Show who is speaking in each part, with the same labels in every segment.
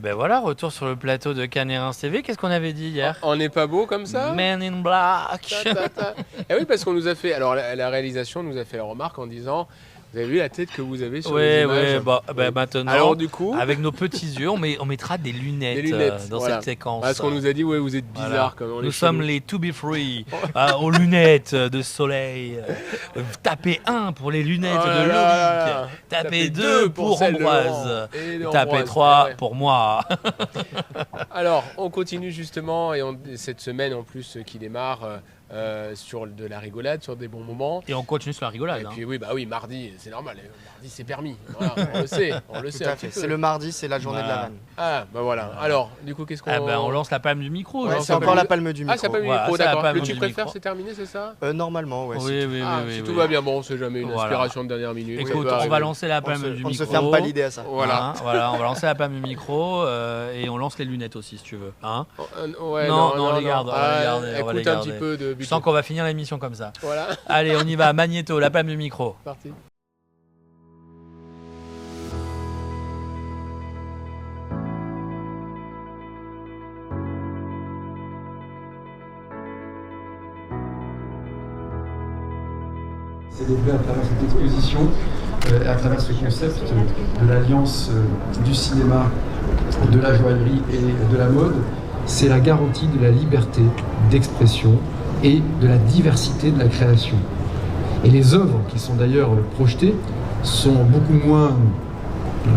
Speaker 1: ben voilà, retour sur le plateau de Cannes et Reims TV. Qu'est-ce qu'on avait dit hier?
Speaker 2: On n'est pas beau comme ça?
Speaker 1: Men in Black.
Speaker 2: Et oui, parce qu'on nous a fait. Alors, la réalisation nous a fait la remarque en disant: vous avez vu la tête que vous avez sur les images?
Speaker 1: Oui, maintenant,
Speaker 2: alors, du coup,
Speaker 1: avec nos petits yeux, on mettra des lunettes, dans
Speaker 2: voilà.
Speaker 1: cette séquence.
Speaker 2: Parce qu'on nous a dit, ouais, vous êtes bizarre.
Speaker 1: Voilà.
Speaker 2: Comme on
Speaker 1: Nous
Speaker 2: est
Speaker 1: sommes
Speaker 2: chelou.
Speaker 1: les To Be Free, aux lunettes de soleil. Tapez 1 pour les lunettes
Speaker 2: Oh là
Speaker 1: de
Speaker 2: là là là.
Speaker 1: Loïc. Tapez 2 pour
Speaker 2: celle de
Speaker 1: Ambroise.
Speaker 2: Laurent. Et de
Speaker 1: Tapez
Speaker 2: Ambroise,
Speaker 1: 3
Speaker 2: ouais.
Speaker 1: pour moi.
Speaker 2: Alors, on continue justement, et cette semaine en plus qui démarre sur de la rigolade, sur des bons moments.
Speaker 1: Et on continue sur la rigolade.
Speaker 2: Et puis oui, mardi, c'est normal, mardi c'est permis. Voilà, on le sait un
Speaker 3: Tout
Speaker 2: petit
Speaker 3: à fait.
Speaker 2: peu.
Speaker 3: C'est le mardi, c'est la journée de la vanne.
Speaker 2: Ah, bah voilà. Alors, du coup, qu'est-ce qu'on...
Speaker 1: On lance la palme du micro.
Speaker 3: Ouais,
Speaker 1: genre.
Speaker 3: c'est encore la palme du micro.
Speaker 2: Ah, c'est la palme du
Speaker 1: Voilà,
Speaker 2: micro,
Speaker 1: c'est la
Speaker 2: d'accord.
Speaker 1: palme
Speaker 2: Le tu
Speaker 1: du
Speaker 2: préfères,
Speaker 1: micro.
Speaker 2: c'est terminé, c'est ça?
Speaker 3: Normalement, ouais.
Speaker 1: Oui.
Speaker 2: Si tout va bien, bon, c'est jamais une
Speaker 1: Voilà.
Speaker 2: inspiration de dernière minute. ça
Speaker 1: Écoute,
Speaker 2: peut
Speaker 1: on va
Speaker 2: arriver.
Speaker 1: lancer la palme du micro.
Speaker 3: On ne se ferme pas l'idée à ça.
Speaker 2: Voilà.
Speaker 1: Voilà, on va lancer la palme du micro et on lance les lunettes aussi si tu veux. Hein,
Speaker 2: Ouais,
Speaker 1: non, on les garde, on va
Speaker 2: Ah,
Speaker 1: les garder, on va les
Speaker 2: écoute un
Speaker 1: garder.
Speaker 2: petit peu de...
Speaker 1: Je sens qu'on va finir l'émission comme ça.
Speaker 2: Voilà,
Speaker 1: Allez, on y va. Magnéto, la palme du micro.
Speaker 2: parti.
Speaker 4: Célébré à travers cette exposition, à travers ce concept de l'alliance du cinéma, de la joaillerie et de la mode, c'est la garantie de la liberté d'expression et de la diversité de la création. Et les œuvres qui sont d'ailleurs projetées sont beaucoup moins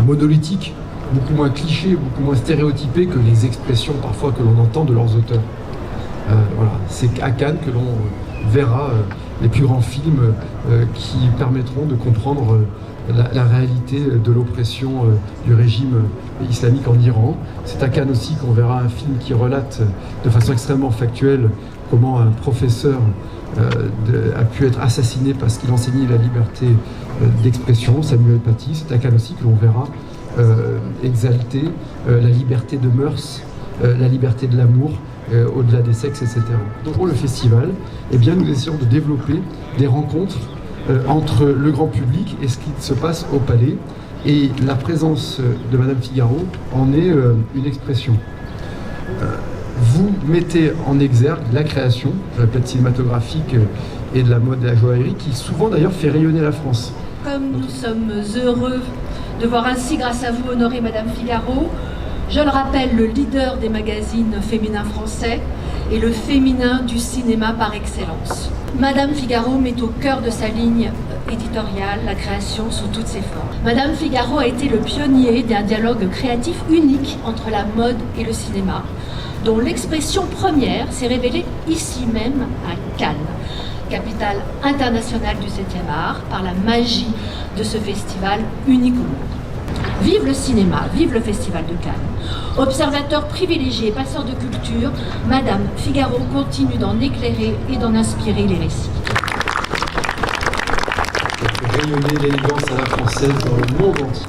Speaker 4: monolithiques, beaucoup moins clichés, beaucoup moins stéréotypées que les expressions parfois que l'on entend de leurs auteurs. Voilà, c'est à Cannes que l'on verra les plus grands films qui permettront de comprendre la réalité de l'oppression du régime islamique en Iran. C'est à Cannes aussi qu'on verra un film qui relate de façon extrêmement factuelle comment un professeur a pu être assassiné parce qu'il enseignait la liberté d'expression, Samuel Paty. C'est à Cannes aussi que l'on verra exalter la liberté de mœurs, la liberté de l'amour, au-delà des sexes, etc. Donc pour le festival, eh bien, nous essayons de développer des rencontres entre le grand public et ce qui se passe au Palais. Et la présence de Madame Figaro en est une expression. Vous mettez en exergue la création, je répète, cinématographique et de la mode et de la joaillerie, qui souvent d'ailleurs fait rayonner la France.
Speaker 5: Comme nous sommes heureux de voir ainsi, grâce à vous, honorer Madame Figaro, je le rappelle, le leader des magazines féminins français et le féminin du cinéma par excellence. Madame Figaro met au cœur de sa ligne éditoriale la création sous toutes ses formes. Madame Figaro a été le pionnier d'un dialogue créatif unique entre la mode et le cinéma, dont l'expression première s'est révélée ici même à Cannes, capitale internationale du 7e art, par la magie de ce festival unique au monde. Vive le cinéma, vive le Festival de Cannes. Observateur privilégié, passeur de culture, Madame Figaro continue d'en éclairer et d'en inspirer les récits.
Speaker 4: Rayonner l'élégance à la française dans le monde entier.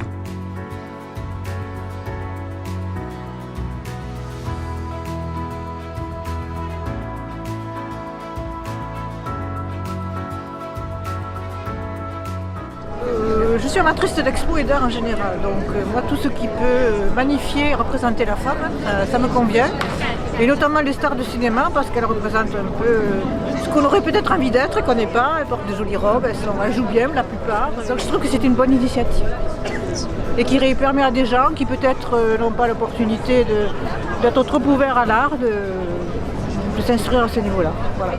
Speaker 6: Je suis amatrice d'expo et d'art en général, donc moi tout ce qui peut magnifier et représenter la femme, ça me convient. Et notamment les stars de cinéma parce qu'elles représentent un peu ce qu'on aurait peut-être envie d'être et qu'on n'est pas. Elles portent de jolies robes, elles jouent bien la plupart. Donc je trouve que c'est une bonne initiative. Et qui permet à des gens qui peut-être n'ont pas l'opportunité d'être trop ouverts à l'art de s'instruire à ce niveau-là. Voilà.